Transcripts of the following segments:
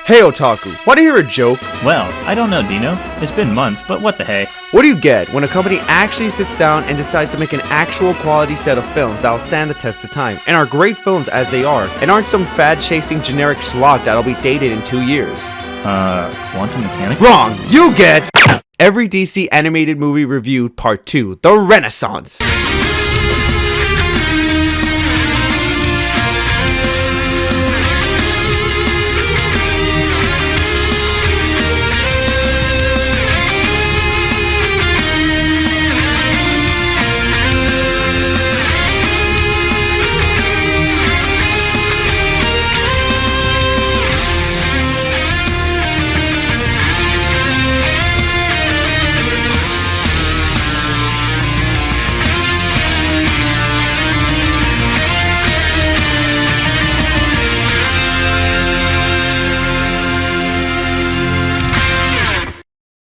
Hey Otaku, wanna hear a joke? Well, I don't know, Dino. It's been months, but what the heck? What do you get when a company actually sits down and decides to make an actual quality set of films that'll stand the test of time, and are great films as they are, and aren't some fad-chasing generic slog that'll be dated in 2 years? Quantum Mechanics? Wrong! You get every DC animated movie reviewed Part 2, The Renaissance!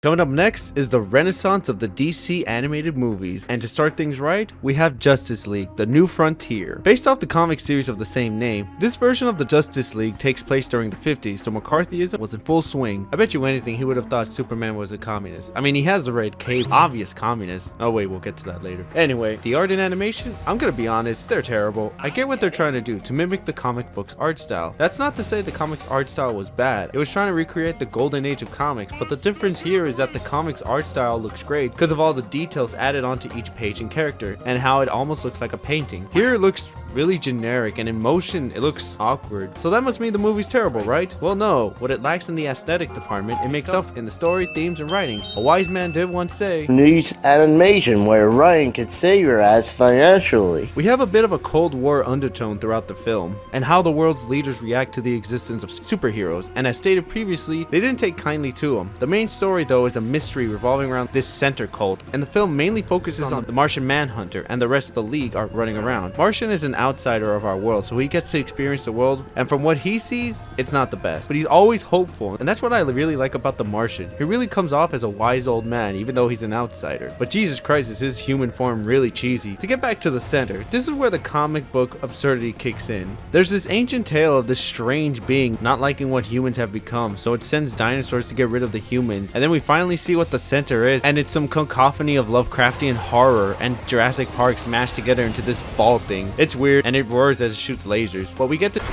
Coming up next is the renaissance of the DC animated movies, and to start things right, we have Justice League, The New Frontier. Based off the comic series of the same name, this version of the Justice League takes place during the 50s, so McCarthyism was in full swing. I bet you anything he would have thought Superman was a communist. I mean, he has the red cape, obvious communist. Oh wait, we'll get to that later. Anyway, the art and animation, I'm gonna be honest, they're terrible. I get what they're trying to do, to mimic the comic book's art style. That's not to say the comic's art style was bad. It was trying to recreate the golden age of comics, but the difference here is that the comics art style looks great because of all the details added onto each page and character, and how it almost looks like a painting. Here it looks really generic, and in motion it looks awkward. So that must mean the movie's terrible, right? Well no, what it lacks in the aesthetic department, it makes up in the story, themes, and writing. A wise man did once say, needs animation where Ryan could save your ass financially. We have a bit of a Cold War undertone throughout the film, and how the world's leaders react to the existence of superheroes, and as stated previously, they didn't take kindly to them. The main story though is a mystery revolving around this center cult, and the film mainly focuses on the Martian Manhunter, and the rest of the League are running around. Martian is an outsider of our world, so he gets to experience the world, and from what he sees, it's not the best, but he's always hopeful, and that's what I really like about the Martian. He really comes off as a wise old man, even though he's an outsider. But Jesus Christ, is his human form really cheesy. To get back to the center, this is where the comic book absurdity kicks in. There's this ancient tale of this strange being not liking what humans have become, so it sends dinosaurs to get rid of the humans, and then we finally see what the center is, and it's some cacophony of Lovecraftian horror and Jurassic Park smashed together into this ball thing. It's weird, and it roars as it shoots lasers, but we get this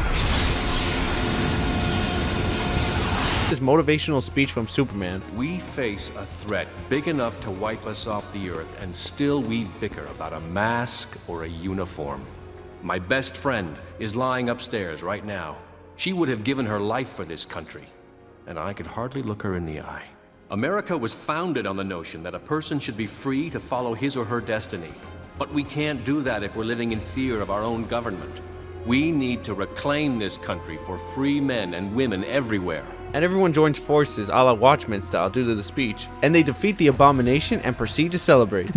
motivational speech from Superman. We face a threat big enough to wipe us off the earth, and still we bicker about a mask or a uniform. My best friend is lying upstairs right now. She would have given her life for this country, and I could hardly look her in the eye. America was founded on the notion that a person should be free to follow his or her destiny. But we can't do that if we're living in fear of our own government. We need to reclaim this country for free men and women everywhere. And everyone joins forces a la Watchmen style due to the speech, and they defeat the abomination and proceed to celebrate.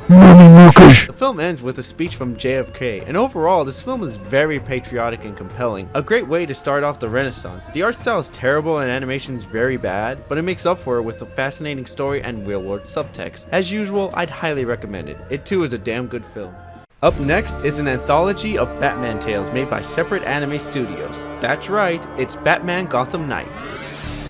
The film ends with a speech from JFK, and overall this film is very patriotic and compelling. A great way to start off the Renaissance. The art style is terrible and animation is very bad, but it makes up for it with a fascinating story and real-world subtext. As usual, I'd highly recommend it. It too is a damn good film. Up next is an anthology of Batman tales made by separate anime studios. That's right, it's Batman Gotham Knight.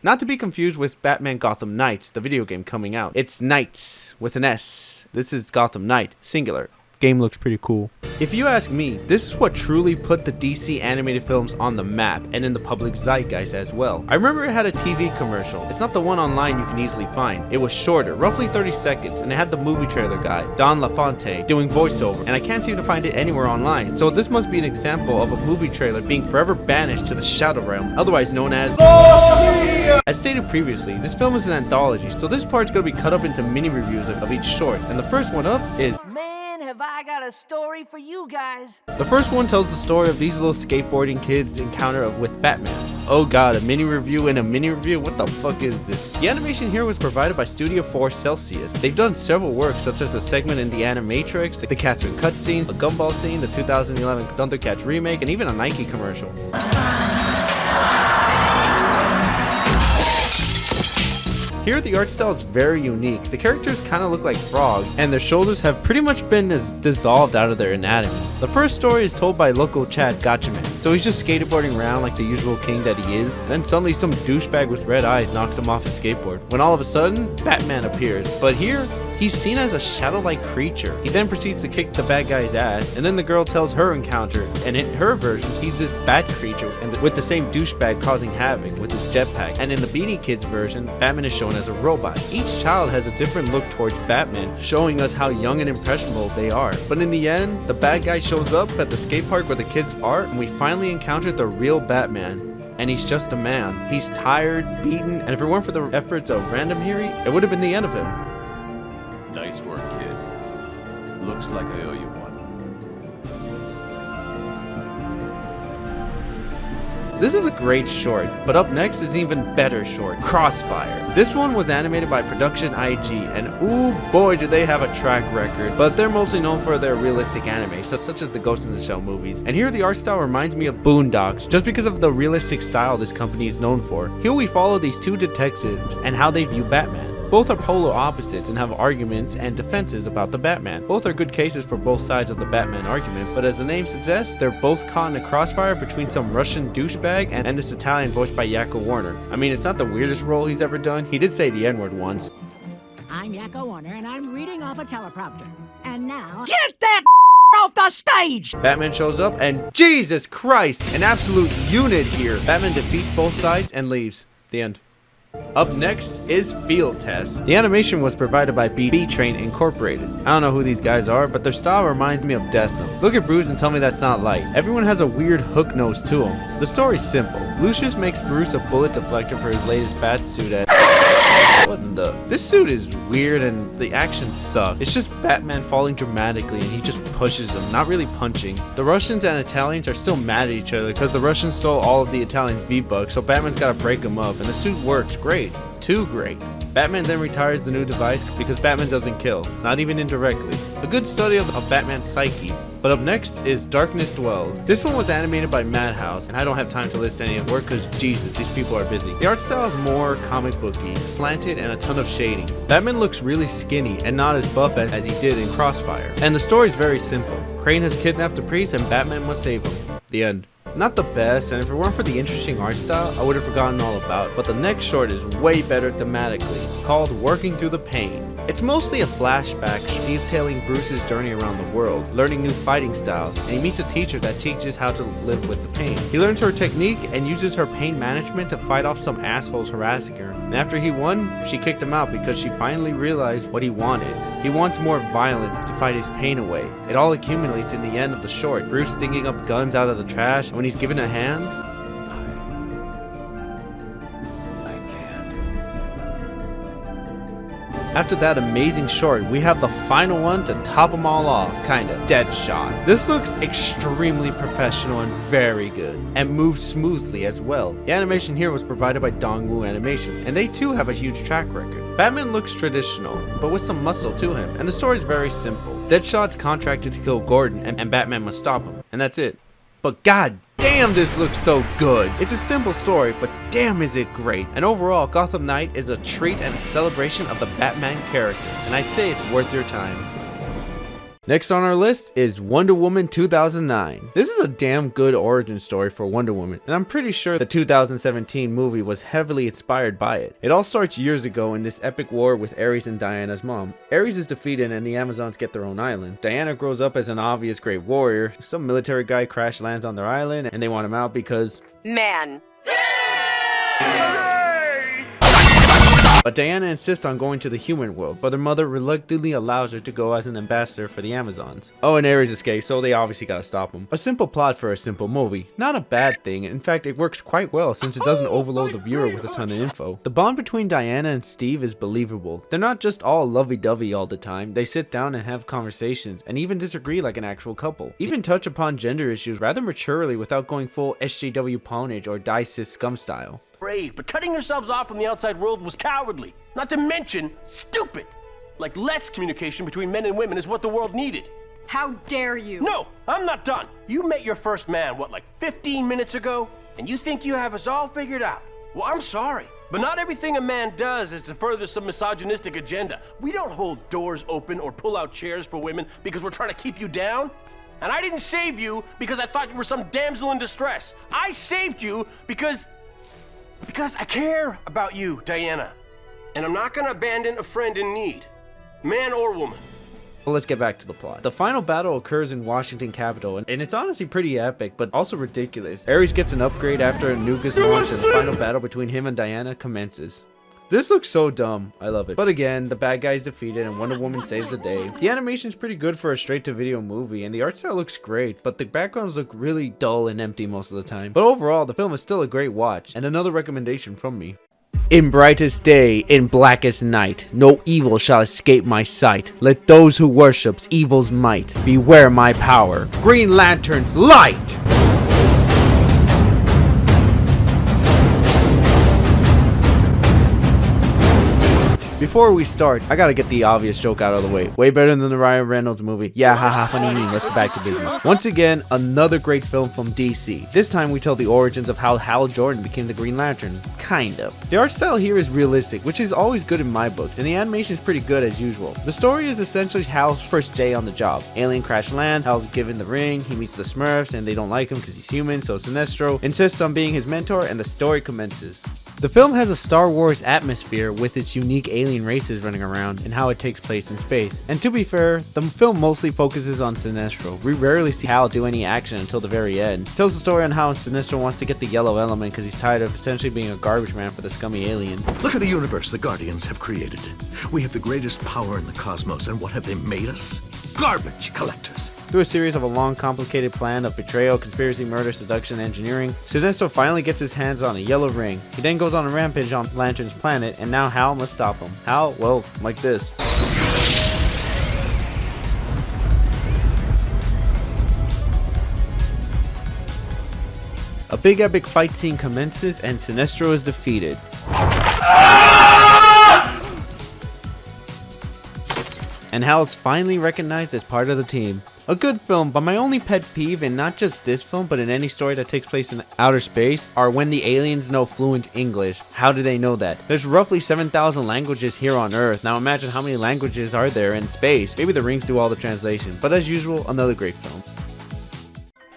Not to be confused with Batman Gotham Knights, the video game coming out. It's Knights with an S. This is Gotham Knight, singular. Game looks pretty cool. If you ask me, this is what truly put the DC animated films on the map and in the public zeitgeist as well. I remember it had a TV commercial. It's not the one online you can easily find. It was shorter, roughly 30 seconds, and it had the movie trailer guy, Don LaFontaine, doing voiceover, and I can't seem to find it anywhere online. So this must be an example of a movie trailer being forever banished to the Shadow Realm, otherwise known as... As stated previously, this film is an anthology, so this part's gonna be cut up into mini reviews of each short, and the first one up is... Have I got a story for you guys? The first one tells the story of these little skateboarding kids' encounter with Batman. Oh god, a mini review and a mini review? What the fuck is this? The animation here was provided by Studio 4 Celsius. They've done several works such as a segment in the Animatrix, the Catherine cutscene, the Gumball scene, the 2011 Thundercats remake, and even a Nike commercial. Here the art style is very unique. The characters kind of look like frogs, and their shoulders have pretty much been dissolved out of their anatomy. The first story is told by local Chad Gotchaman. so he's just skateboarding around like the usual king that he is. Then suddenly some douchebag with red eyes knocks him off his skateboard, when all of a sudden, Batman appears. But here, he's seen as a shadow-like creature. He then proceeds to kick the bad guy's ass, and then the girl tells her encounter, and in her version, he's this bat creature and with the same douchebag causing havoc with his jetpack. And in the Beanie Kids version, Batman is shown as a robot. Each child has a different look towards Batman, showing us how young and impressionable they are. But in the end, the bad guy shows up at the skate park where the kids are, and we finally encounter the real Batman. And he's just a man. He's tired, beaten, and if it weren't for the efforts of Random Hiri, it would have been the end of him. Nice work, kid. Looks like I owe you one. This is a great short, but up next is an even better short, Crossfire. This one was animated by Production IG, and ooh boy do they have a track record, but they're mostly known for their realistic anime, such as the Ghost in the Shell movies. And here the art style reminds me of Boondocks, just because of the realistic style this company is known for. Here we follow these two detectives and how they view Batman. Both are polar opposites and have arguments and defenses about the Batman. Both are good cases for both sides of the Batman argument, but as the name suggests, they're both caught in a crossfire between some Russian douchebag and this Italian voiced by Yakko Warner. I mean, it's not the weirdest role he's ever done. He did say the N-word once. I'm Yakko Warner, and I'm reading off a teleprompter. And now... Get that off the stage! Batman shows up, and Jesus Christ, an absolute unit here. Batman defeats both sides and leaves. The end. Up next is Field Test. The animation was provided by B-Train Incorporated. I don't know who these guys are, but their style reminds me of Death Note. Look at Bruce and tell me that's not light. Everyone has a weird hook nose to him. The story's simple. Lucius makes Bruce a bullet deflector for his latest bat suit at... What in the... This suit is weird and the action sucks. It's just Batman falling dramatically and he just pushes them, not really punching. The Russians and Italians are still mad at each other because the Russians stole all of the Italians' V-Bucks, so Batman's gotta break them up, and the suit works great. Too great. Batman then retires the new device because Batman doesn't kill, not even indirectly. A good study of Batman's psyche. But up next is Darkness Dwells. This one was animated by Madhouse, and I don't have time to list any of the work because Jesus, these people are busy. The art style is more comic booky, slanted, and a ton of shading. Batman looks really skinny and not as buff as he did in Crossfire. And the story is very simple. Crane has kidnapped a priest and Batman must save him. The end. Not the best, and if it weren't for the interesting art style, I would have forgotten all about it. But the next short is way better thematically, called Working Through the Pain. It's mostly a flashback detailing Bruce's journey around the world, learning new fighting styles, and he meets a teacher that teaches how to live with the pain. He learns her technique and uses her pain management to fight off some assholes harassing her. And after he won, she kicked him out because she finally realized what he wanted. He wants more violence to fight his pain away. It all accumulates in the end of the short. Bruce stinging up guns out of the trash, and when he's given a hand, after that amazing short, we have the final one to top them all off, kinda, Deadshot. This looks extremely professional and very good, and moves smoothly as well. The animation here was provided by Dongwoo Animation, and they too have a huge track record. Batman looks traditional, but with some muscle to him, and the story is very simple. Deadshot's contracted to kill Gordon, and Batman must stop him, and that's it. But god damn, this looks so good. It's a simple story, but damn is it great. And overall, Gotham Knight is a treat and a celebration of the Batman character, and I'd say it's worth your time. Next on our list is Wonder Woman 2009. This is a damn good origin story for Wonder Woman, and I'm pretty sure the 2017 movie was heavily inspired by it. It all starts years ago in this epic war with Ares and Diana's mom. Ares is defeated and the Amazons get their own island. Diana grows up as an obvious great warrior. Some military guy crash lands on their island and they want him out because... Man. But Diana insists on going to the human world, but her mother reluctantly allows her to go as an ambassador for the Amazons. Oh, and Ares escapes, so they obviously gotta stop him. A simple plot for a simple movie. Not a bad thing, in fact it works quite well since it doesn't overload the viewer with a ton of info. The bond between Diana and Steve is believable. They're not just all lovey-dovey all the time, they sit down and have conversations, and even disagree like an actual couple. Even touch upon gender issues rather maturely without going full SJW pawnage or die cis scum style. Brave, but cutting yourselves off from the outside world was cowardly. Not to mention, stupid. Like less communication between men and women is what the world needed. How dare you? No, I'm not done. You met your first man, what, like 15 minutes ago? And you think you have us all figured out? Well, I'm sorry. But not everything a man does is to further some misogynistic agenda. We don't hold doors open or pull out chairs for women because we're trying to keep you down. And I didn't save you because I thought you were some damsel in distress. I saved you because I care about you, Diana. And I'm not gonna abandon a friend in need, man or woman. Well, let's get back to the plot. The final battle occurs in Washington Capitol, and it's honestly pretty epic, but also ridiculous. Ares gets an upgrade after a nuke is launched, and the final battle between him and Diana commences. This looks so dumb. I love it. But again, the bad guy is defeated and Wonder Woman saves the day. The animation is pretty good for a straight-to-video movie, and the art style looks great, but the backgrounds look really dull and empty most of the time. But overall, the film is still a great watch, and another recommendation from me. In brightest day, in blackest night, no evil shall escape my sight. Let those who worships evil's might beware my power. Green Lantern's light! Before we start, I gotta get the obvious joke out of the way. Way better than the Ryan Reynolds movie. Yeah, haha, funny meme. Let's get back to business. Once again, another great film from DC. This time we tell the origins of how Hal Jordan became the Green Lantern. Kind of. The art style here is realistic, which is always good in my books, and the animation is pretty good as usual. The story is essentially Hal's first day on the job. Alien crash land, Hal's given the ring, he meets the Smurfs, and they don't like him because he's human, so Sinestro insists on being his mentor, and the story commences. The film has a Star Wars atmosphere with its unique alien races running around and how it takes place in space. And to be fair, the film mostly focuses on Sinestro. We rarely see Hal do any action until the very end. It tells the story on how Sinestro wants to get the yellow element because he's tired of essentially being a garbage man for the scummy alien. Look at the universe the Guardians have created. We have the greatest power in the cosmos, and what have they made us? Garbage collectors. Through a series of a long, complicated plan of betrayal, conspiracy, murder, seduction, and engineering, Sinestro finally gets his hands on a yellow ring. He then goes on a rampage on Lantern's planet, and now Hal must stop him. How? Well, like this. A big epic fight scene commences, and Sinestro is defeated. And Hal is finally recognized as part of the team. A good film, but my only pet peeve in not just this film, but in any story that takes place in outer space, are when the aliens know fluent English. How do they know that? There's roughly 7,000 languages here on Earth. Now imagine how many languages are there in space. Maybe the rings do all the translation, but as usual, another great film.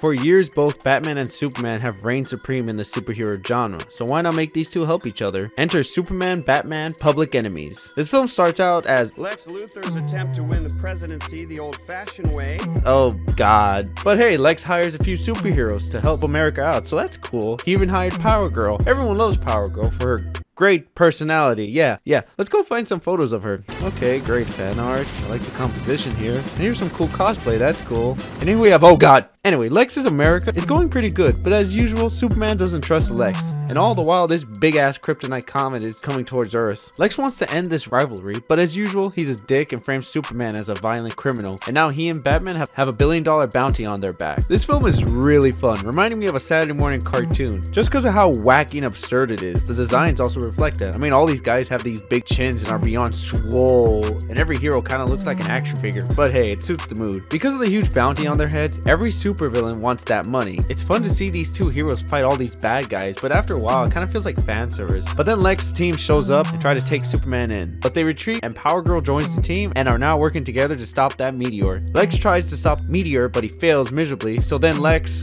For years, both Batman and Superman have reigned supreme in the superhero genre, so why not make these two help each other? Enter Superman, Batman, Public Enemies. This film starts out as Lex Luthor's attempt to win the presidency the old-fashioned way. Oh god. But hey, Lex hires a few superheroes to help America out, so that's cool. He even hired Power Girl. Everyone loves Power Girl for her great personality. Yeah. Let's go find some photos of her. Okay, great fan art. I like the composition here. And here's some cool cosplay. That's cool. And here we have, oh god. Anyway, Lex's America is going pretty good, but as usual, Superman doesn't trust Lex. And all the while, this big-ass kryptonite comet is coming towards Earth. Lex wants to end this rivalry, but as usual, he's a dick and frames Superman as a violent criminal. And now he and Batman have a $1 billion bounty on their back. This film is really fun, reminding me of a Saturday morning cartoon. Just because of how wacky and absurd it is, the designs also reflect that. I mean, all these guys have these big chins and are beyond swole, and every hero kind of looks like an action figure. But hey, it suits the mood. Because of the huge bounty on their heads, every supervillain wants that money. It's fun to see these two heroes fight all these bad guys, but after a while, it kind of feels like fan service. But then Lex's team shows up and try to take Superman in. But they retreat, and Power Girl joins the team and are now working together to stop that meteor. Lex tries to stop Meteor, but he fails miserably, so then Lex...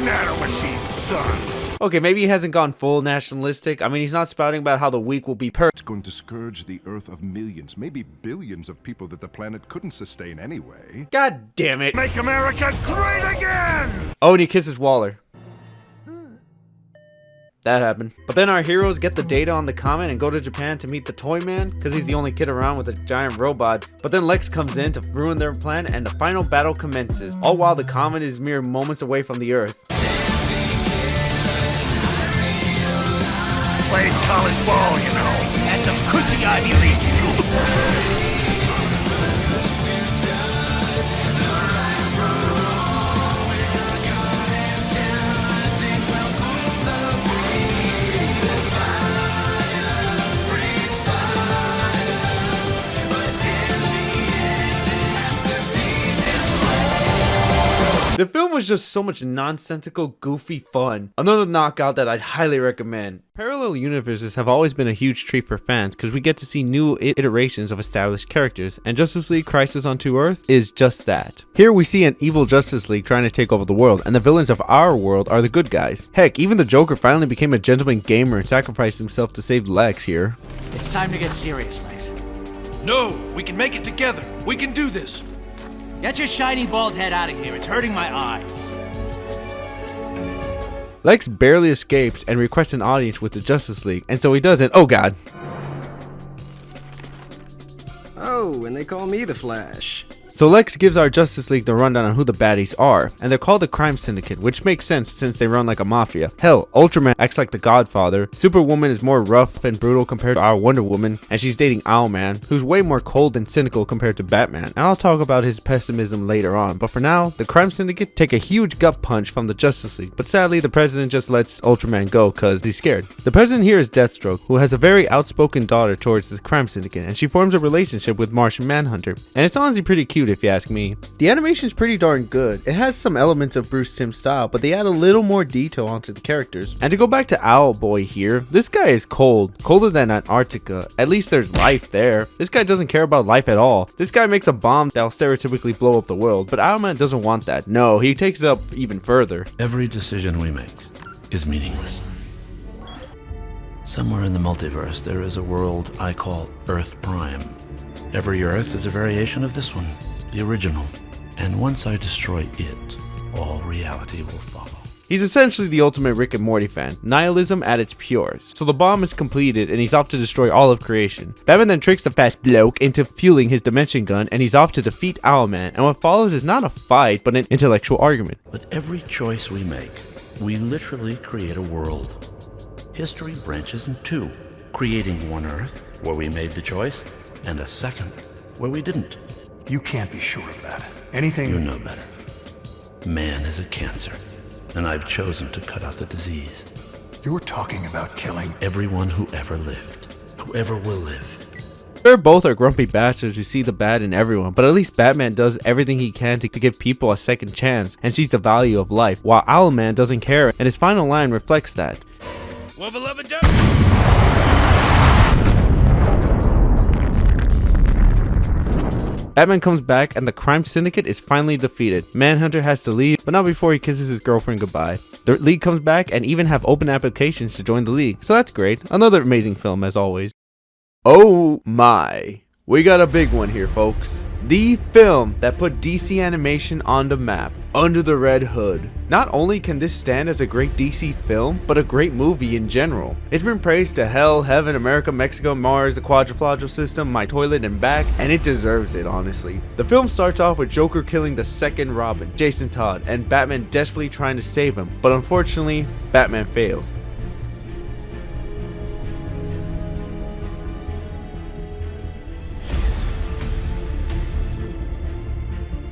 Nanomachine, son! Okay, maybe he hasn't gone full nationalistic. I mean, he's not spouting about how the weak will be It's going to scourge the Earth of millions, maybe billions of people that the planet couldn't sustain anyway. God damn it. Make America great again! Oh, and he kisses Waller. That happened. But then our heroes get the data on the comet and go to Japan to meet the Toy Man, because he's the only kid around with a giant robot. But then Lex comes in to ruin their plan, and the final battle commences, all while the comet is mere moments away from the Earth. Played college ball, you know. That's a cushy Ivy League school. The film was just so much nonsensical, goofy fun. Another knockout that I'd highly recommend. Parallel universes have always been a huge treat for fans because we get to see new iterations of established characters, and Justice League Crisis on 2 Earth is just that. Here we see an evil Justice League trying to take over the world, and the villains of our world are the good guys. Heck, even the Joker finally became a gentleman gamer and sacrificed himself to save Lex here. It's time to get serious, Lex. No, we can make it together. We can do this. Get your shiny bald head out of here. It's hurting my eyes. Lex barely escapes and requests an audience with the Justice League, and so he does it. Oh god. Oh, and they call me the Flash. So Lex gives our Justice League the rundown on who the baddies are, and they're called the Crime Syndicate, which makes sense since they run like a mafia. Hell, Ultraman acts like the Godfather, Superwoman is more rough and brutal compared to our Wonder Woman, and she's dating Owlman, who's way more cold and cynical compared to Batman, and I'll talk about his pessimism later on. But for now, the Crime Syndicate take a huge gut punch from the Justice League, but sadly the president just lets Ultraman go cause he's scared. The president here is Deathstroke, who has a very outspoken daughter towards this Crime Syndicate, and she forms a relationship with Martian Manhunter, and it's honestly pretty cute if you ask me. The animation's pretty darn good. It has some elements of Bruce Timm style, but they add a little more detail onto the characters. And to go back to Owlboy here, this guy is cold. Colder than Antarctica. At least there's life there. This guy doesn't care about life at all. This guy makes a bomb that'll stereotypically blow up the world, but Owlman doesn't want that. No, he takes it up even further. Every decision we make is meaningless. Somewhere in the multiverse, there is a world I call Earth Prime. Every Earth is a variation of this one, the original. And once I destroy it, all reality will follow. He's essentially the ultimate Rick and Morty fan, nihilism at its purest. So the bomb is completed and he's off to destroy all of creation. Batman then tricks the fast bloke into fueling his dimension gun and he's off to defeat Owlman, and what follows is not a fight but an intellectual argument. With every choice we make, we literally create a world. History branches in two, creating one Earth, where we made the choice, and a second, where we didn't. You can't be sure of that. Anything... You know better. Man is a cancer, and I've chosen to cut out the disease. You're talking about killing everyone who ever lived, who ever will live. Sure, both are grumpy bastards who see the bad in everyone, but at least Batman does everything he can to give people a second chance and sees the value of life, while Owlman doesn't care, and his final line reflects that. Batman comes back and the Crime Syndicate is finally defeated. Manhunter has to leave, but not before he kisses his girlfriend goodbye. The League comes back and even have open applications to join the League, so that's great. Another amazing film as always. Oh my, we got a big one here, folks. The film that put DC animation on the map, Under the Red Hood. Not only can this stand as a great DC film, but a great movie in general. It's been praised to hell, heaven, America, Mexico, Mars, the quadrilateral system, my toilet, and back, and it deserves it, honestly. The film starts off with Joker killing the second Robin, Jason Todd, and Batman desperately trying to save him, but unfortunately, Batman fails.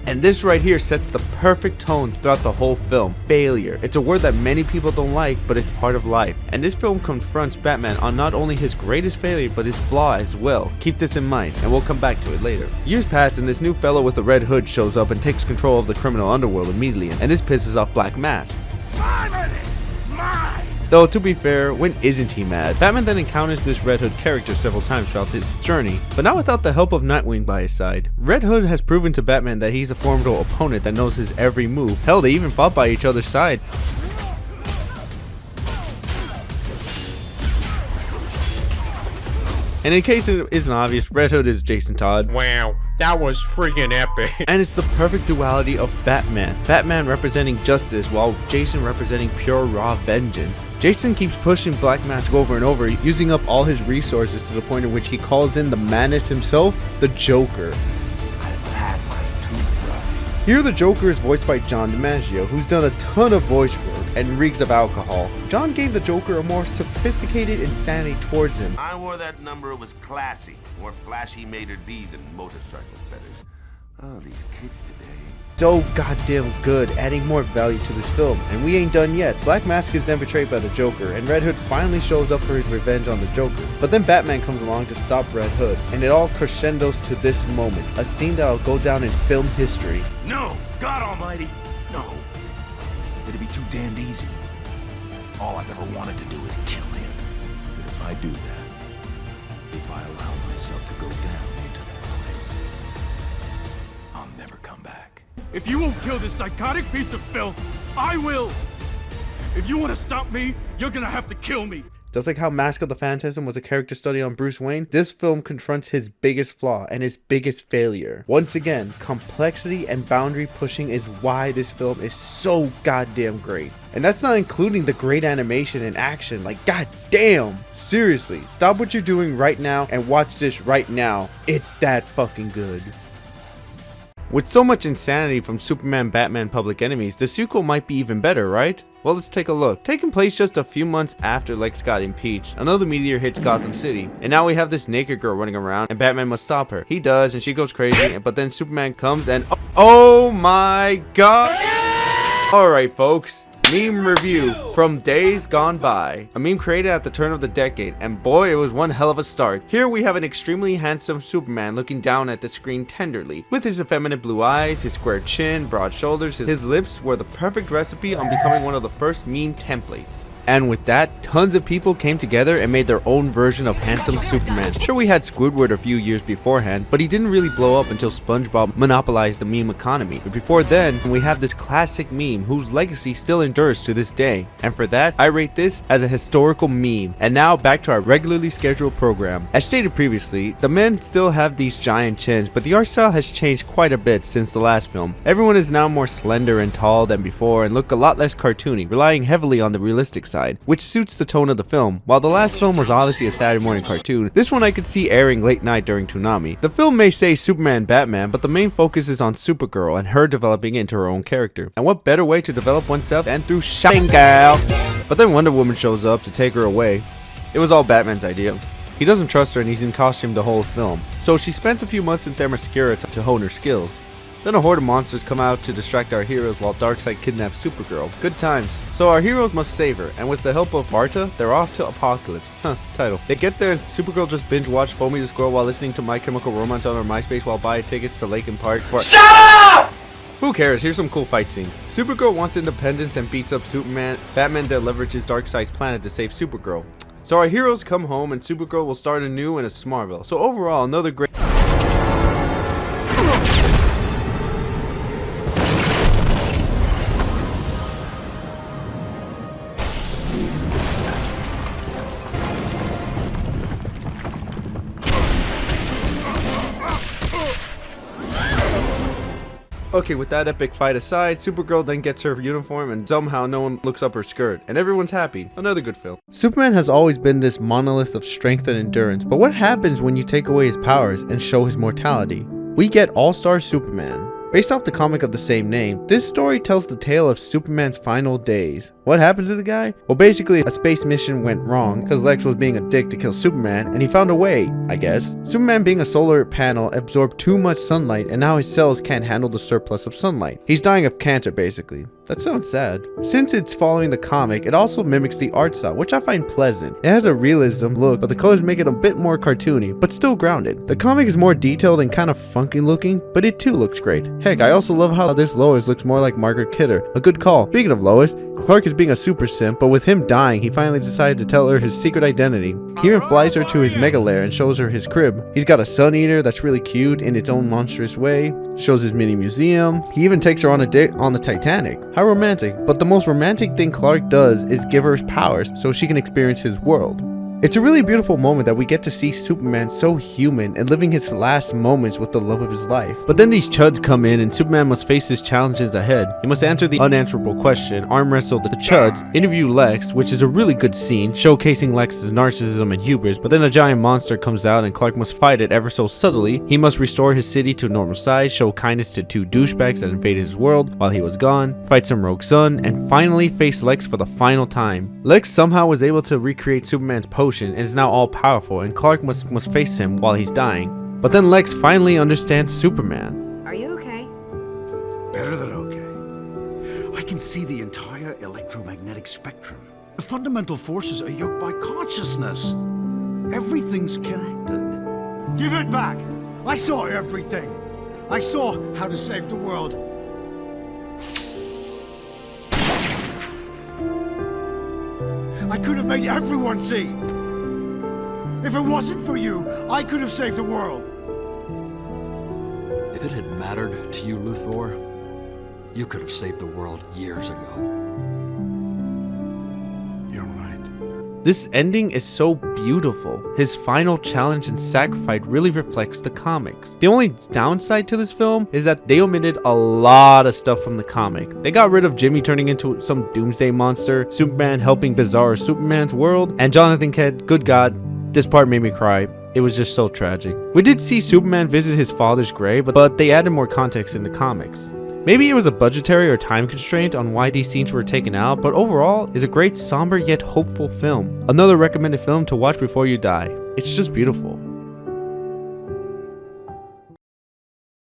And this right here sets the perfect tone throughout the whole film. Failure. It's a word that many people don't like, but it's part of life. And this film confronts Batman on not only his greatest failure, but his flaw as well. Keep this in mind, and we'll come back to it later. Years pass and this new fellow with the red hood shows up and takes control of the criminal underworld immediately, and this pisses off Black Mask. Though, to be fair, when isn't he mad? Batman then encounters this Red Hood character several times throughout his journey, but not without the help of Nightwing by his side. Red Hood has proven to Batman that he's a formidable opponent that knows his every move. Hell, they even fought by each other's side. And in case it isn't obvious, Red Hood is Jason Todd. Wow, that was freaking epic. And it's the perfect duality of Batman. Batman representing justice while Jason representing pure raw vengeance. Jason keeps pushing Black Mask over and over, using up all his resources to the point in which he calls in the madness himself, the Joker. Here the Joker is voiced by John DiMaggio, who's done a ton of voice work and reeks of alcohol. John gave the Joker a more sophisticated insanity towards him. I wore that number, it was classy. More flashy maitre d' than motorcycle feathers. Oh, these kids today. So goddamn good, adding more value to this film. And we ain't done yet. Black Mask is then betrayed by the Joker, and Red Hood finally shows up for his revenge on the Joker. But then Batman comes along to stop Red Hood, and it all crescendos to this moment, a scene that'll go down in film history. No! God almighty! No. It'd be too damned easy. All I've ever wanted to do is kill him. But if I do that, if I allow myself to go down into that place, I'll never come back. If you won't kill this psychotic piece of filth, I will! If you want to stop me, you're gonna have to kill me. Just like how Mask of the Phantasm was a character study on Bruce Wayne, this film confronts his biggest flaw and his biggest failure. Once again, complexity and boundary pushing is why this film is so goddamn great. And that's not including the great animation and action. Like, goddamn! Seriously, stop what you're doing right now and watch this right now. It's that fucking good. With so much insanity from Superman, Batman, Public Enemies, the sequel might be even better, right? Well, let's take a look. Taking place just a few months after Lex got impeached, another meteor hits Gotham City, and now we have this naked girl running around, and Batman must stop her. He does, and she goes crazy, but then Superman comes and oh my god! Alright folks, meme review from Days Gone By. A meme created at the turn of the decade, and boy, it was one hell of a start. Here we have an extremely handsome Superman looking down at the screen tenderly. With his effeminate blue eyes, his square chin, broad shoulders, his lips were the perfect recipe on becoming one of the first meme templates. And with that, tons of people came together and made their own version of handsome Superman. Sure, we had Squidward a few years beforehand, but he didn't really blow up until SpongeBob monopolized the meme economy. But before then, we have this classic meme whose legacy still endures to this day. And for that, I rate this as a historical meme. And now back to our regularly scheduled program. As stated previously, the men still have these giant chins, but the art style has changed quite a bit since the last film. Everyone is now more slender and tall than before and look a lot less cartoony, relying heavily on the realistic side, which suits the tone of the film. While the last film was obviously a Saturday morning cartoon, this one I could see airing late night during Toonami. The film may say Superman, Batman, but the main focus is on Supergirl and her developing into her own character. And what better way to develop oneself than through shopping, gal? But then Wonderwoman shows up to take her away. It was all Batman's idea. He doesn't trust her and he's in costume the whole film. So she spends a few months in Themyscira to hone her skills. Then a horde of monsters come out to distract our heroes while Darkseid kidnaps Supergirl. Good times. So our heroes must save her, and with the help of Marta, they're off to Apocalypse. Title. They get there and Supergirl just binge watch Foamy the Squirrel while listening to My Chemical Romance on her MySpace while buying tickets to Lake and Park. Shut up! Who cares? Here's some cool fight scenes. Supergirl wants independence and beats up Superman. Batman then leverages Darkseid's planet to save Supergirl. So our heroes come home and Supergirl will start anew in a Smartville. So overall, another great... Okay, with that epic fight aside, Supergirl then gets her uniform and somehow no one looks up her skirt, and everyone's happy. Another good film. Superman has always been this monolith of strength and endurance, but what happens when you take away his powers and show his mortality? We get All-Star Superman. Based off the comic of the same name, this story tells the tale of Superman's final days. What happens to the guy? Well, basically, a space mission went wrong because Lex was being a dick to kill Superman, and he found a way, I guess. Superman, being a solar panel, absorbed too much sunlight, and now his cells can't handle the surplus of sunlight. He's dying of cancer, basically. That sounds sad. Since it's following the comic, it also mimics the art style, which I find pleasant. It has a realism look, but the colors make it a bit more cartoony, but still grounded. The comic is more detailed and kind of funky looking, but it too looks great. Heck, I also love how this Lois looks more like Margaret Kidder. A good call. Speaking of Lois, Clark is being a super simp, but with him dying, he finally decided to tell her his secret identity. He even flies her to his mega lair and shows her his crib. He's got a sun eater that's really cute in its own monstrous way, shows his mini museum. He even takes her on a date on the Titanic. How romantic. But the most romantic thing Clark does is give her his powers so she can experience his world. It's a really beautiful moment that we get to see Superman so human and living his last moments with the love of his life. But then these chuds come in and Superman must face his challenges ahead. He must answer the unanswerable question, arm wrestle the chuds, interview Lex, which is a really good scene, showcasing Lex's narcissism and hubris, but then a giant monster comes out and Clark must fight it ever so subtly. He must restore his city to normal size, show kindness to two douchebags that invaded his world while he was gone, fight some rogue sun, and finally face Lex for the final time. Lex somehow was able to recreate Superman's potion and is now all powerful, and Clark must face him while he's dying. But then Lex finally understands Superman. Are you okay? Better than okay. I can see the entire electromagnetic spectrum. The fundamental forces are yoked by consciousness. Everything's connected. Give it back! I saw everything! I saw how to save the world. I could have made everyone see. If it wasn't for you, I could have saved the world. If it had mattered to you, Luthor, you could have saved the world years ago. This ending is so beautiful. His final challenge and sacrifice really reflects the comics. The only downside to this film is that they omitted a lot of stuff from the comic. They got rid of Jimmy turning into some doomsday monster, Superman helping Bizarre Superman's world, and Jonathan Kent, good God, this part made me cry. It was just so tragic. We did see Superman visit his father's grave, but they added more context in the comics. Maybe it was a budgetary or time constraint on why these scenes were taken out, but overall, it's a great somber yet hopeful film. Another recommended film to watch before you die. It's just beautiful.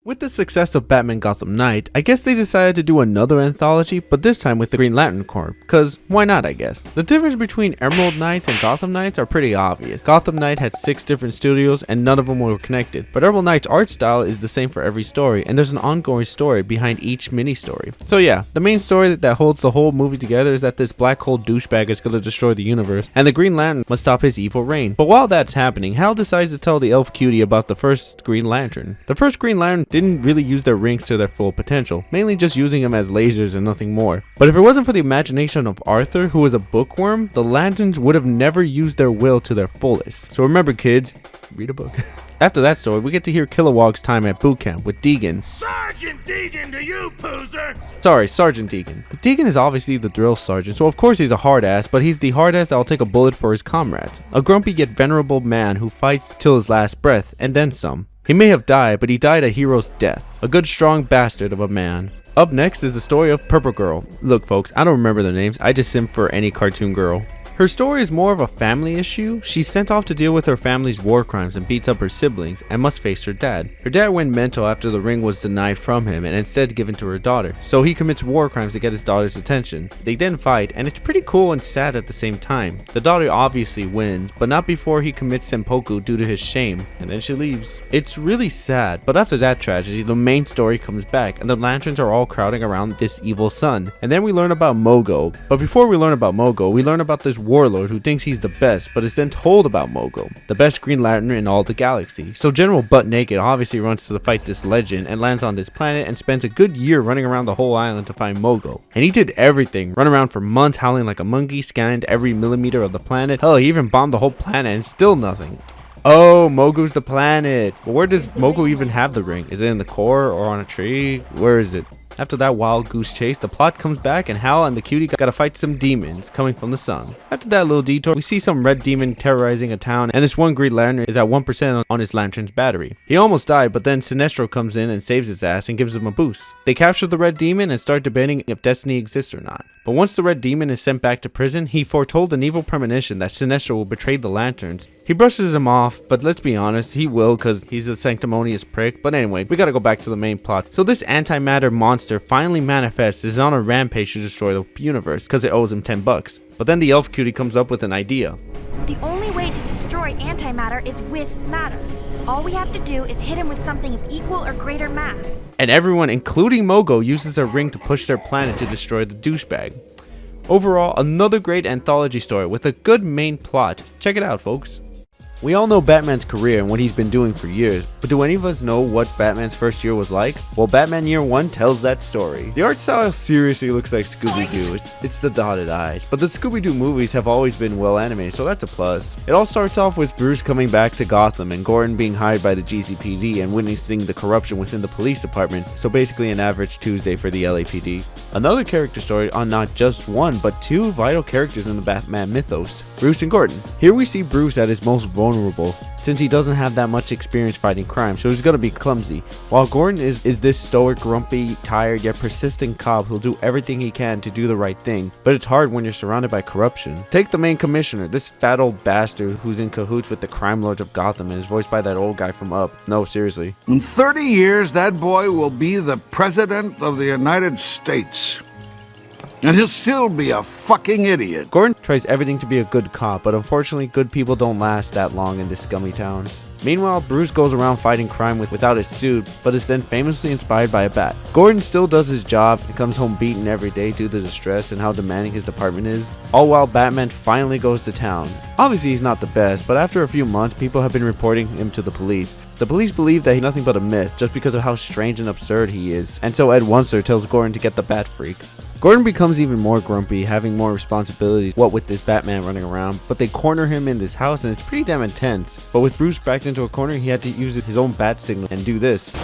With the success of Batman Gotham Knight, I guess they decided to do another anthology, but this time with the Green Lantern Corps, cause why not I guess. The difference between Emerald Knights and Gotham Knights are pretty obvious. Gotham Knight had 6 different studios and none of them were connected, but Emerald Knight's art style is the same for every story, and there's an ongoing story behind each mini story. So yeah, the main story that holds the whole movie together is that this black hole douchebag is gonna destroy the universe, and the Green Lantern must stop his evil reign. But while that's happening, Hal decides to tell the elf cutie about the first Green Lantern. The first Green Lantern didn't really use their rings to their full potential, mainly just using them as lasers and nothing more. But if it wasn't for the imagination of Arthur, who was a bookworm, the Lanterns would have never used their will to their fullest. So remember kids, read a book. After that story, we get to hear Kilowog's time at boot camp with Deegan. Sergeant Deegan to you, Poozer! Sorry, Sergeant Deegan. Deegan is obviously the drill sergeant, so of course he's a hard ass, but he's the hard ass that'll take a bullet for his comrades. A grumpy yet venerable man who fights till his last breath, and then some. He may have died, but he died a hero's death. A good strong bastard of a man. Up next is the story of Purple Girl. Look folks, I don't remember their names, I just simp for any cartoon girl. Her story is more of a family issue. She's sent off to deal with her family's war crimes and beats up her siblings and must face her dad. Her dad went mental after the ring was denied from him and instead given to her daughter. So he commits war crimes to get his daughter's attention. They then fight and it's pretty cool and sad at the same time. The daughter obviously wins, but not before he commits seppuku due to his shame, and then she leaves. It's really sad, but after that tragedy, the main story comes back and the Lanterns are all crowding around this evil son. And then we learn about Mogo. But before we learn about Mogo, we learn about this warlord who thinks he's the best, but is then told about Mogo, the best Green Lantern in all the galaxy. So General Butt Naked obviously runs to fight this legend and lands on this planet and spends a good year running around the whole island to find Mogo. And he did everything, run around for months howling like a monkey, scanned every millimeter of the planet. Hell, he even bombed the whole planet and still nothing. Oh, Mogo's the planet. But where does Mogo even have the ring? Is it in the core or on a tree? Where is it? After that wild goose chase, the plot comes back and Hal and the cutie gotta fight some demons coming from the sun. After that little detour, we see some red demon terrorizing a town and this one Green Lantern is at 1% on his lantern's battery. He almost died, but then Sinestro comes in and saves his ass and gives him a boost. They capture the red demon and start debating if destiny exists or not. But once the red demon is sent back to prison, he foretold an evil premonition that Sinestro will betray the Lanterns. He brushes him off, but let's be honest, he will cause he's a sanctimonious prick. But anyway, we gotta go back to the main plot. So this antimatter monster finally manifests, is on a rampage to destroy the universe cause it owes him $10. But then the elf cutie comes up with an idea. The only way to destroy antimatter is with matter. All we have to do is hit him with something of equal or greater mass. And everyone, including Mogo, uses a ring to push their planet to destroy the douchebag. Overall, another great anthology story with a good main plot. Check it out, folks. We all know Batman's career and what he's been doing for years, but do any of us know what Batman's first year was like? Well, Batman Year 1 tells that story. The art style seriously looks like Scooby-Doo, it's the dotted eyes, but the Scooby-Doo movies have always been well animated, so that's a plus. It all starts off with Bruce coming back to Gotham and Gordon being hired by the GCPD and witnessing the corruption within the police department, so basically an average Tuesday for the LAPD. Another character story on not just one, but 2 vital characters in the Batman mythos, Bruce and Gordon. Here we see Bruce at his most vulnerable, since he doesn't have that much experience fighting crime, so he's gonna be clumsy, while Gordon is this stoic, grumpy, tired, yet persistent cop who'll do everything he can to do the right thing, but it's hard when you're surrounded by corruption. Take the main commissioner, this fat old bastard who's in cahoots with the crime lords of Gotham and is voiced by that old guy from Up. No, seriously. In 30 years, that boy will be the president of the United States. And he'll still be a fucking idiot. Gordon tries everything to be a good cop, but unfortunately good people don't last that long in this scummy town. Meanwhile, Bruce goes around fighting crime without his suit, but is then famously inspired by a bat. Gordon still does his job and comes home beaten every day due to the stress and how demanding his department is, all while Batman finally goes to town. Obviously he's not the best, but after a few months, people have been reporting him to the police. The police believe that he's nothing but a myth just because of how strange and absurd he is, and so Ed Wunster tells Gordon to get the Bat Freak. Gordon becomes even more grumpy, having more responsibilities, what with this Batman running around, but they corner him in this house and it's pretty damn intense. But with Bruce backed into a corner, he had to use his own bat signal and do this.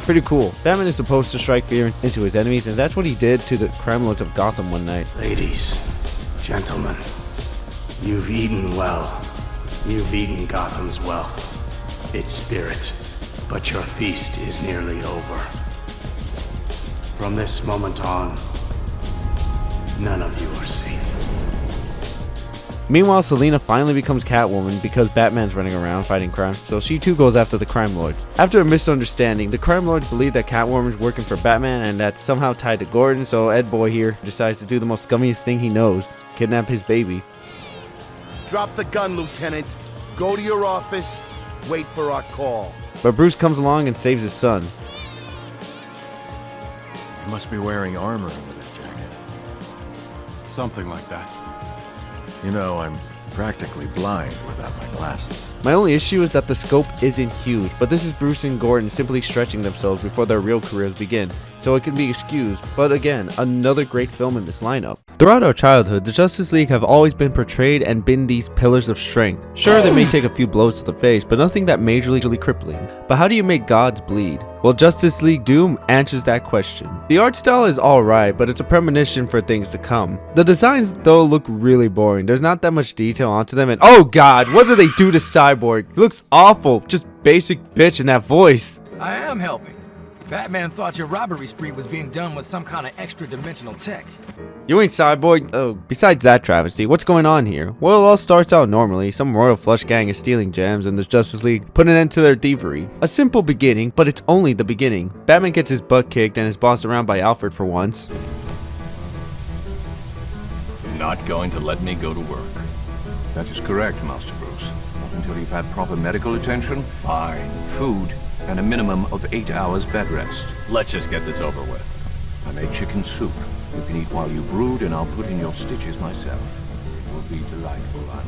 Pretty cool. Batman is supposed to strike fear into his enemies, and that's what he did to the crime lords of Gotham one night. Ladies, gentlemen, you've eaten well. You've eaten Gotham's wealth, its spirit, but your feast is nearly over. From this moment on, none of you are safe. Meanwhile, Selina finally becomes Catwoman because Batman's running around fighting crime, so she too goes after the crime lords. After a misunderstanding, the crime lords believe that Catwoman's working for Batman and that's somehow tied to Gordon, so Ed Boy here decides to do the most scummiest thing he knows, kidnap his baby. Drop the gun, Lieutenant. Go to your office. Wait for our call. But Bruce comes along and saves his son. You must be wearing armor under that jacket. Something like that. You know, I'm practically blind without my glasses. My only issue is that the scope isn't huge, but this is Bruce and Gordon simply stretching themselves before their real careers begin, so it can be excused, but again, another great film in this lineup. Throughout our childhood, the Justice League have always been portrayed and been these pillars of strength. Sure, they may take a few blows to the face, but nothing that majorly crippling. But how do you make gods bleed? Well, Justice League Doom answers that question. The art style is alright, but it's a premonition for things to come. The designs though look really boring. There's not that much detail onto them, and oh god, what did they do to Cyborg? He looks awful, just basic bitch in that voice. I am helping. Batman thought your robbery spree was being done with some kind of extra-dimensional tech. You ain't Cyborg. Oh, besides that travesty, what's going on here? Well, it all starts out normally. Some royal flush gang is stealing gems and the Justice League put an end to their thievery. A simple beginning, but it's only the beginning. Batman gets his butt kicked and is bossed around by Alfred for once. You're not going to let me go to work. That is correct, Master Bruce. Not until you've had proper medical attention, fine, food, and a minimum of 8 hours bed rest. Let's just get this over with. I made chicken soup. You can eat while you brood, and I'll put in your stitches myself. It will be delightful, I'm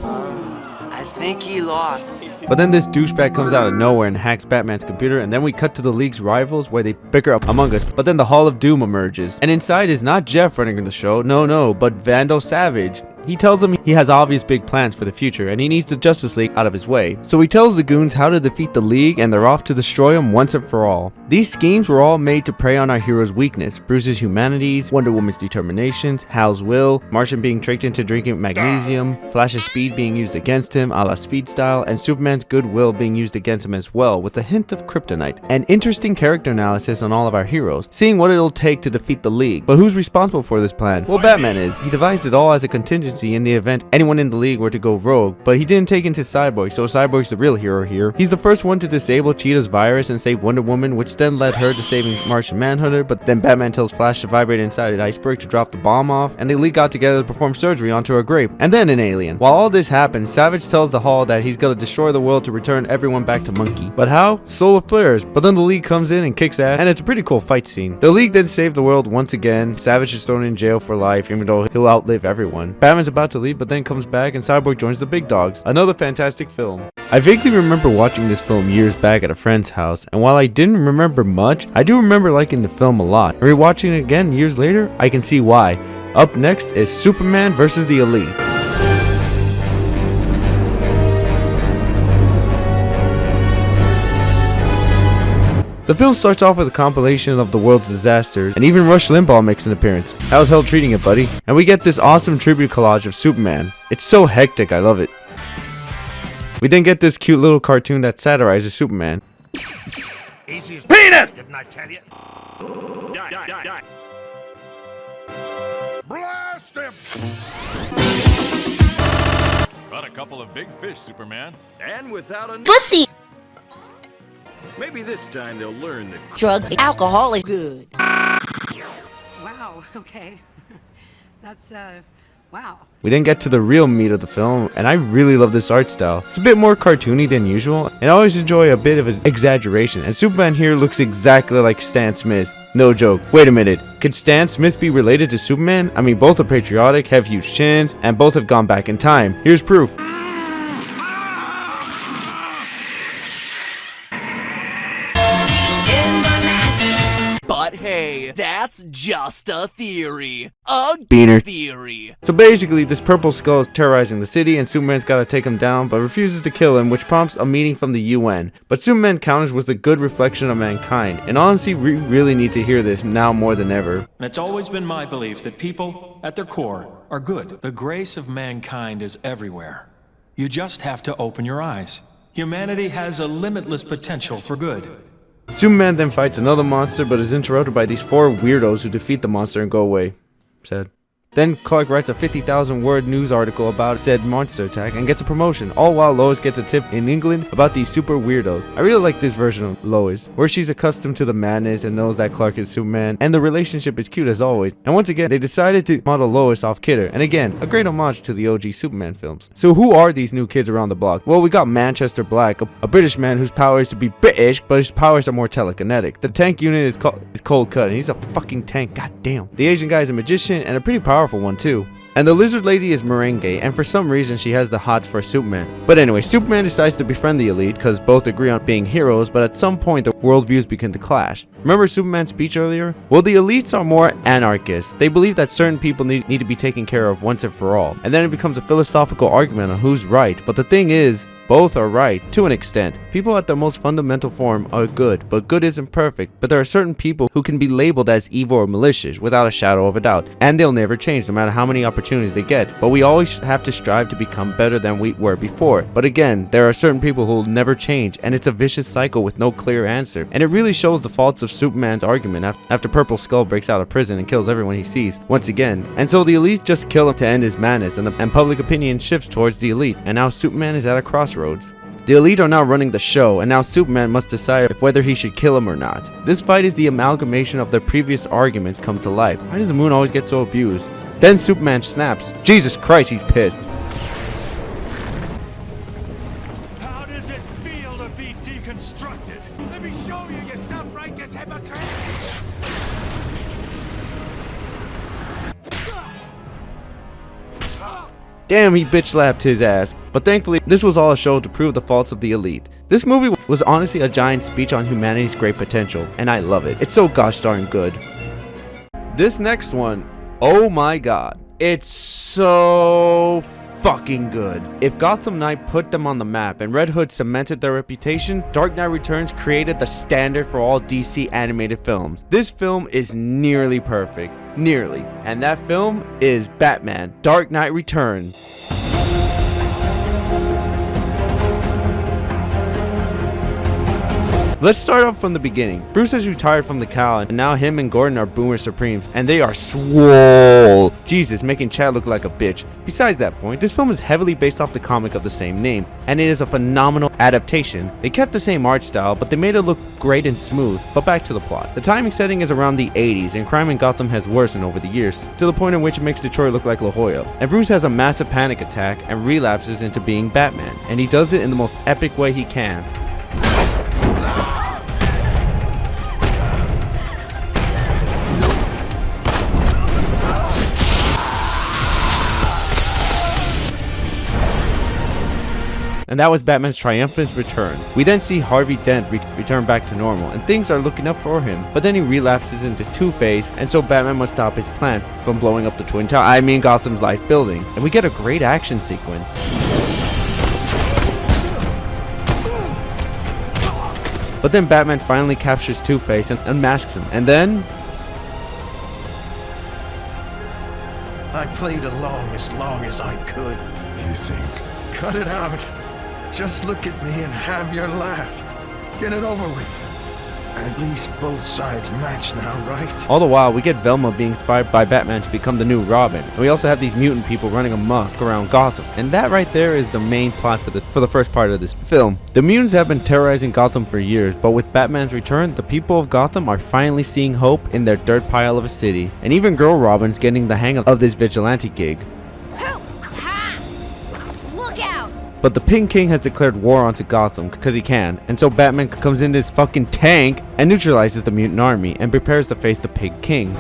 sure. I think he lost. But then this douchebag comes out of nowhere and hacks Batman's computer, and then we cut to the League's rivals where they bicker up among us. But then the Hall of Doom emerges, and inside is not Jeff running the show, no, but Vandal Savage. He tells them he has obvious big plans for the future and he needs the Justice League out of his way. So he tells the goons how to defeat the League and they're off to destroy them once and for all. These schemes were all made to prey on our hero's weakness, Bruce's humanities, Wonder Woman's determinations, Hal's will, Martian being tricked into drinking magnesium, Flash's speed being used against him a la Speed style, and Superman's goodwill being used against him as well with a hint of kryptonite. An interesting character analysis on all of our heroes, seeing what it'll take to defeat the League. But who's responsible for this plan? Well, Batman is. He devised it all as a contingency in the event anyone in the League were to go rogue, but he didn't take into Cyborg, so Cyborg's the real hero here. He's the first one to disable Cheetah's virus and save Wonder Woman, which then led her to saving Martian Manhunter, but then Batman tells Flash to vibrate inside an iceberg to drop the bomb off, and the League got together to perform surgery onto a grape, and then an alien. While all this happens, Savage tells the Hall that he's gonna destroy the world to return everyone back to Monkey. But how? Solar flares. But then the League comes in and kicks ass, and it's a pretty cool fight scene. The League then save the world once again. Savage is thrown in jail for life, even though he'll outlive everyone. Batman's about to leave, but then comes back and Cyborg joins the big dogs. Another fantastic film. I vaguely remember watching this film years back at a friend's house, and while I didn't remember much, I do remember liking the film a lot. And rewatching it again years later, I can see why. Up next is Superman vs. the Elite. The film starts off with a compilation of the world's disasters, and even Rush Limbaugh makes an appearance. How's hell treating it, buddy? And we get this awesome tribute collage of Superman. It's so hectic, I love it. We then get this cute little cartoon that satirizes Superman. Easy as penis! Didn't I tell you? Die. Blast him! Caught a couple of big fish, Superman. And without a Pussy! Maybe this time they'll learn that drugs and alcohol is good. Wow, okay. That's, wow. We didn't get to the real meat of the film, and I really love this art style. It's a bit more cartoony than usual, and I always enjoy a bit of an exaggeration, and Superman here looks exactly like Stan Smith. No joke. Wait a minute. Could Stan Smith be related to Superman? I mean, both are patriotic, have huge chins, and both have gone back in time. Here's proof. But hey, that's just a theory. A Beaner. theory. So basically, this purple skull is terrorizing the city, and Superman's gotta take him down, but refuses to kill him, which prompts a meeting from the UN. But Superman counters with a good reflection of mankind, and honestly, we really need to hear this now more than ever. It's always been my belief that people, at their core, are good. The grace of mankind is everywhere. You just have to open your eyes. Humanity has a limitless potential for good. Superman then fights another monster, but is interrupted by these 4 weirdos who defeat the monster and go away. Sad. Then Clark writes a 50,000 word news article about said monster attack and gets a promotion, all while Lois gets a tip in England about these super weirdos. I really like this version of Lois, where she's accustomed to the madness and knows that Clark is Superman, and the relationship is cute as always. And once again, they decided to model Lois off Kidder, and again, a great homage to the OG Superman films. So who are these new kids around the block? Well, we got Manchester Black, a British man whose power is to be British, but his powers are more telekinetic. The tank unit is cold cut, and he's a fucking tank, goddamn. The Asian guy is a magician, and a pretty powerful one too. And the lizard lady is Merengue, and for some reason she has the hots for Superman. But anyway, Superman decides to befriend the elite because both agree on being heroes, but at some point the worldviews begin to clash. Remember Superman's speech earlier? Well, the elites are more anarchists. They believe that certain people need to be taken care of once and for all. And then it becomes a philosophical argument on who's right. But the thing is, both are right, to an extent. People at their most fundamental form are good, but good isn't perfect. But there are certain people who can be labeled as evil or malicious without a shadow of a doubt, and they'll never change no matter how many opportunities they get. But we always have to strive to become better than we were before. But again, there are certain people who will never change, and it's a vicious cycle with no clear answer. And it really shows the faults of Superman's argument after Purple Skull breaks out of prison and kills everyone he sees once again. And so the elites just kill him to end his madness, and public opinion shifts towards the elite, and now Superman is at a crossroads. The elite are now running the show, and now Superman must decide if whether he should kill him or not. This fight is the amalgamation of their previous arguments come to life. Why does the moon always get so abused? Then Superman snaps. Jesus Christ, he's pissed. How does it feel to be deconstructed? Let me show you, you self-righteous hypocrite! Damn, he bitch slapped his ass. But thankfully, this was all a show to prove the faults of the elite. This movie was honestly a giant speech on humanity's great potential, and I love it. It's so gosh darn good. This next one, oh my god, it's so fucking good. If Gotham Knight put them on the map and Red Hood cemented their reputation, Dark Knight Returns created the standard for all DC animated films. This film is nearly perfect. Nearly. And that film is Batman Dark Knight Returns. Let's start off from the beginning. Bruce has retired from the Cowl, and now him and Gordon are Boomer Supremes, and they are swole. Jesus, making Chad look like a bitch. Besides that point, this film is heavily based off the comic of the same name, and it is a phenomenal adaptation. They kept the same art style, but they made it look great and smooth. But back to the plot. The timing setting is around the 80s, and crime in Gotham has worsened over the years, to the point in which it makes Detroit look like La Jolla. And Bruce has a massive panic attack and relapses into being Batman, and he does it in the most epic way he can. And that was Batman's triumphant return. We then see Harvey Dent return back to normal, and things are looking up for him. But then he relapses into Two-Face, and so Batman must stop his plan from blowing up the Twin Tower, Gotham's life building. And we get a great action sequence. But then Batman finally captures Two-Face and unmasks him, and then... I played along as I could. You think? Cut it out. Just look at me and have your laugh. Get it over with. At least both sides match now, right? All the while, we get Velma being inspired by Batman to become the new Robin. And we also have these mutant people running amok around Gotham. And that right there is the main plot for the first part of this film. The mutants have been terrorizing Gotham for years, but with Batman's return, the people of Gotham are finally seeing hope in their dirt pile of a city. And even Girl Robin's getting the hang of this vigilante gig. But the Pink King has declared war onto Gotham because he can, and so Batman comes in this fucking tank and neutralizes the mutant army and prepares to face the Pink King.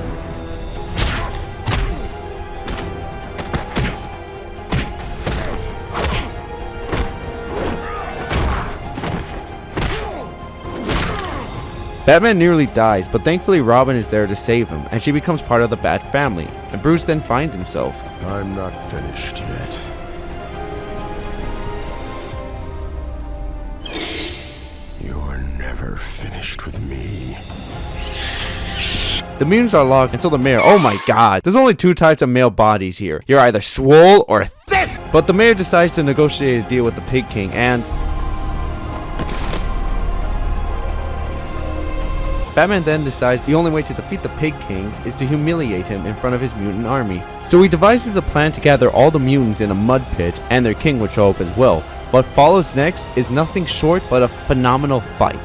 Batman nearly dies, but thankfully Robin is there to save him, and she becomes part of the Bat family, and Bruce then finds himself. I'm not finished yet. You're never finished with me. The mutants are locked until the mayor. Oh my god, there's only two types of male bodies here. You're either swole or thick. But the mayor decides to negotiate a deal with the Pig King, and Batman then decides the only way to defeat the Pig King is to humiliate him in front of his mutant army. So he devises a plan to gather all the mutants in a mud pit, and their king would show up as well. What follows next is nothing short but a phenomenal fight.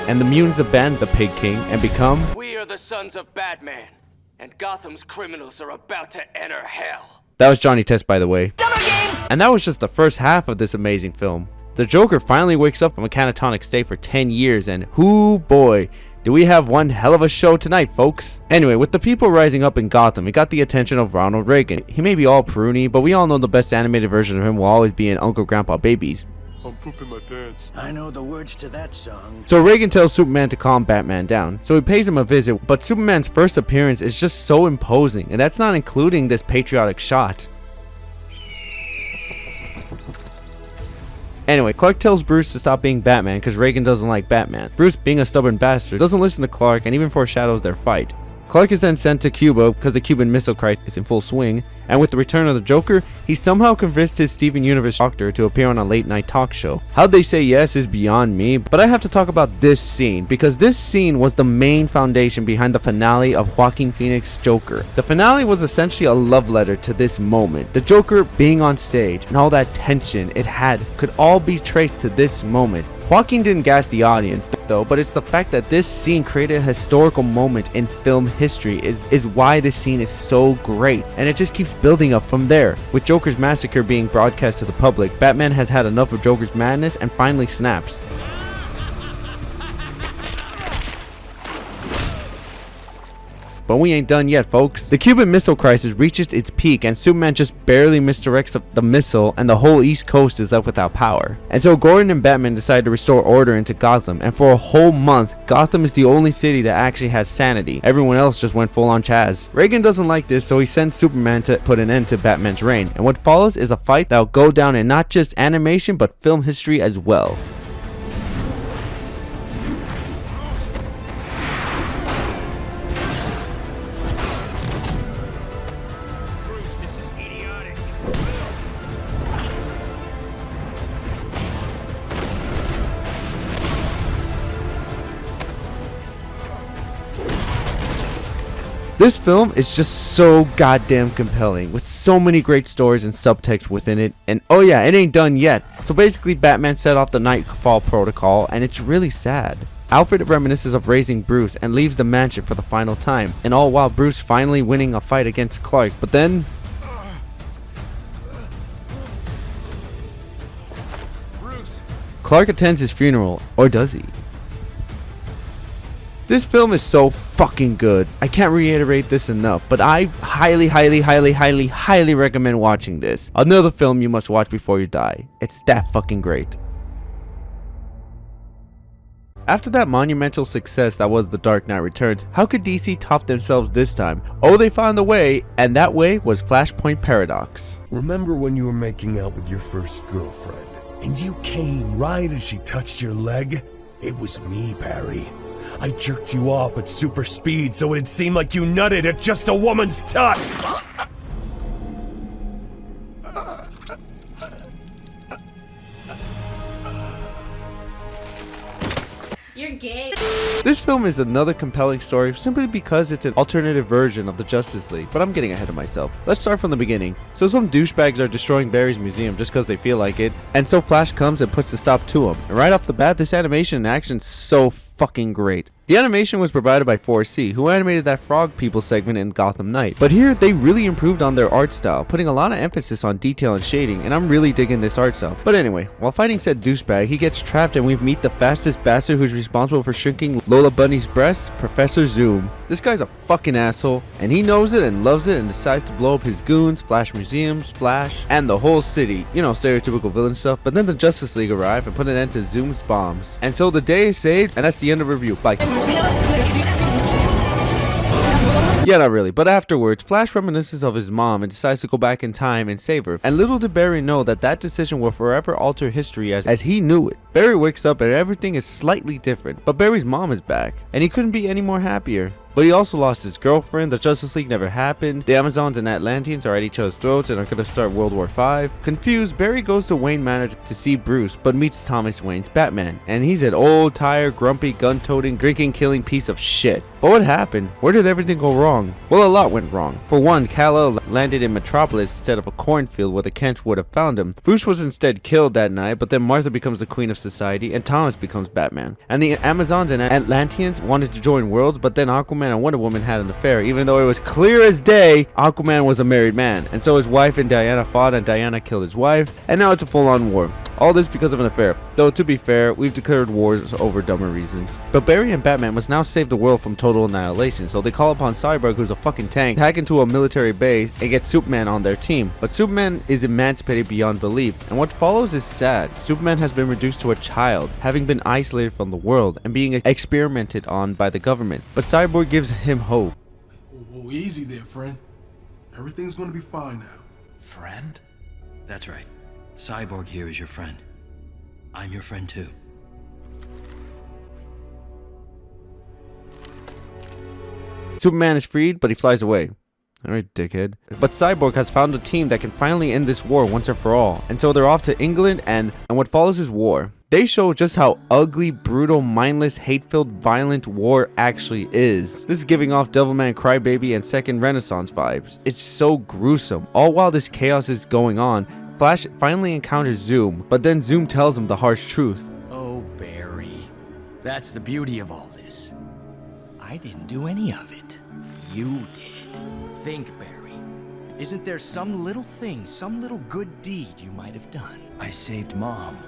And the mutants abandon the Pig King and become... We are the sons of Batman, and Gotham's criminals are about to enter hell. That was Johnny Test, by the way. And that was just the first half of this amazing film. The Joker finally wakes up from a catatonic state for 10 years, and hoo boy, do we have one hell of a show tonight, folks. Anyway, with the people rising up in Gotham, it got the attention of Ronald Reagan. He may be all pruny, but we all know the best animated version of him will always be in Uncle Grandpa Babies. I'm pooping my pants. I know the words to that song. So Reagan tells Superman to calm Batman down. So he pays him a visit, but Superman's first appearance is just so imposing, and that's not including this patriotic shot. Anyway, Clark tells Bruce to stop being Batman because Reagan doesn't like Batman. Bruce, being a stubborn bastard, doesn't listen to Clark and even foreshadows their fight. Clark is then sent to Cuba because the Cuban Missile Crisis is in full swing, and with the return of the Joker, he somehow convinced his Steven Universe doctor to appear on a late-night talk show. How'd they say yes is beyond me, but I have to talk about this scene, because this scene was the main foundation behind the finale of Joaquin Phoenix's Joker. The finale was essentially a love letter to this moment. The Joker being on stage, and all that tension it had could all be traced to this moment. Joaquin didn't gas the audience though, but it's the fact that this scene created a historical moment in film history is why this scene is so great, and it just keeps building up from there. With Joker's massacre being broadcast to the public, Batman has had enough of Joker's madness and finally snaps. But we ain't done yet, folks. The Cuban Missile Crisis reaches its peak and Superman just barely misdirects the missile and the whole East Coast is left without power. And so Gordon and Batman decide to restore order into Gotham, and for a whole month, Gotham is the only city that actually has sanity. Everyone else just went full on Chaz. Reagan doesn't like this, so he sends Superman to put an end to Batman's reign, and what follows is a fight that'll go down in not just animation but film history as well. This film is just so goddamn compelling, with so many great stories and subtext within it, and oh yeah, it ain't done yet. So basically Batman set off the Nightfall Protocol, and it's really sad. Alfred reminisces of raising Bruce and leaves the mansion for the final time, and all while Bruce finally winning a fight against Clark, but then... Bruce. Clark attends his funeral, or does he? This film is so fucking good. I can't reiterate this enough, but I highly recommend watching this. Another film you must watch before you die. It's that fucking great. After that monumental success that was The Dark Knight Returns, how could DC top themselves this time? Oh, they found a way, and that way was Flashpoint Paradox. Remember when you were making out with your first girlfriend, and you came right as she touched your leg? It was me, Barry. I jerked you off at super speed so it'd seem like you nutted at just a woman's touch. You're gay. This film is another compelling story simply because it's an alternative version of the Justice League, but I'm getting ahead of myself. Let's start from the beginning. So some douchebags are destroying Barry's museum just because they feel like it, and so Flash comes and puts a stop to him. And right off the bat, this animation and action is so fucking great. The animation was provided by 4C, who animated that Frog People segment in Gotham Knight. But here, they really improved on their art style, putting a lot of emphasis on detail and shading, and I'm really digging this art style. But anyway, while fighting said douchebag, he gets trapped and we meet the fastest bastard who's responsible for shrinking Lola Bunny's breasts, Professor Zoom. This guy's a fucking asshole, and he knows it and loves it and decides to blow up his goons, Flash museums, Flash, and the whole city. You know, stereotypical villain stuff. But then the Justice League arrive and put an end to Zoom's bombs. And so the day is saved, and that's the end of the review. Bye. Yeah, not really, but afterwards, Flash reminisces of his mom and decides to go back in time and save her. And little did Barry know that that decision will forever alter history as he knew it. Barry wakes up and everything is slightly different, but Barry's mom is back, and he couldn't be any more happier. But he also lost his girlfriend, the Justice League never happened, the Amazons and Atlanteans are at each other's throats and are gonna start World War V. Confused, Barry goes to Wayne Manor to see Bruce, but meets Thomas Wayne's Batman, and he's an old, tired, grumpy, gun-toting, drinking-killing piece of shit. But what happened? Where did everything go wrong? Well, a lot went wrong. For one, Kal-El landed in Metropolis instead of a cornfield where the Kents would have found him. Bruce was instead killed that night, but then Martha becomes the queen of society, and Thomas becomes Batman. And the Amazons and Atlanteans wanted to join worlds, but then Aquaman and Wonder Woman had an affair, even though it was clear as day Aquaman was a married man. And so his wife and Diana fought, and Diana killed his wife, and now it's a full-on war. All this because of an affair. Though to be fair, we've declared wars over dumber reasons. But Barry and Batman must now save the world from total annihilation, so they call upon Cyborg, who's a fucking tank, hack into a military base and get Superman on their team. But Superman is emancipated beyond belief, and what follows is sad. Superman has been reduced to a child, having been isolated from the world and being experimented on by the government. But Cyborg gives him hope. Whoa, easy there, friend. Everything's gonna be fine now. Friend? That's right. Cyborg here is your friend. I'm your friend too. Superman is freed, but he flies away. Alright, dickhead. But Cyborg has found a team that can finally end this war once and for all. And so they're off to England, and what follows is war. They show just how ugly, brutal, mindless, hate-filled, violent war actually is. This is giving off Devilman Crybaby and Second Renaissance vibes. It's so gruesome. All while this chaos is going on, Flash finally encounters Zoom, but then Zoom tells him the harsh truth. Oh, Barry. That's the beauty of all this. I didn't do any of it. You did. Think, Barry. Isn't there some little thing, some little good deed you might have done? I saved Mom.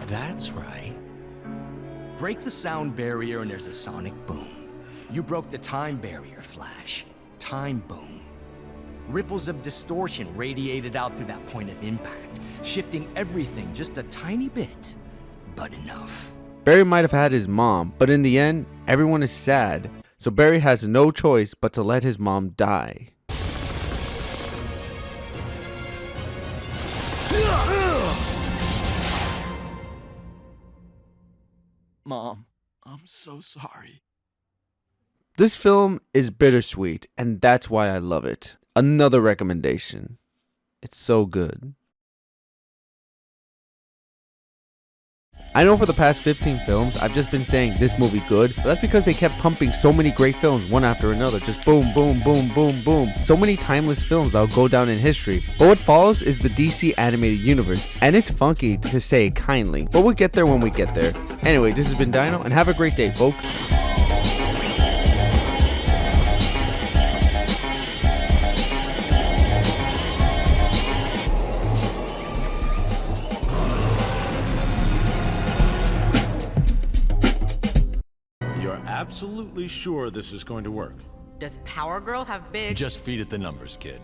That's right. Break the sound barrier and there's a sonic boom. You broke the time barrier, Flash. Time boom. Ripples of distortion radiated out through that point of impact, shifting everything just a tiny bit, but enough. Barry might have had his mom, but in the end, everyone is sad. So Barry has no choice but to let his mom die. Mom, I'm so sorry. This film is bittersweet, and that's why I love it. Another recommendation. It's so good. I know for the past 15 films, I've just been saying this movie good, but that's because they kept pumping so many great films one after another. Just boom, boom, boom, boom, boom. So many timeless films that'll go down in history. But what follows is the DC animated universe, and it's funky to say it kindly, but we'll get there when we get there. Anyway, this has been Dino, and have a great day, folks. Absolutely sure this is going to work. Does Power Girl have big... Just feed it the numbers, kid.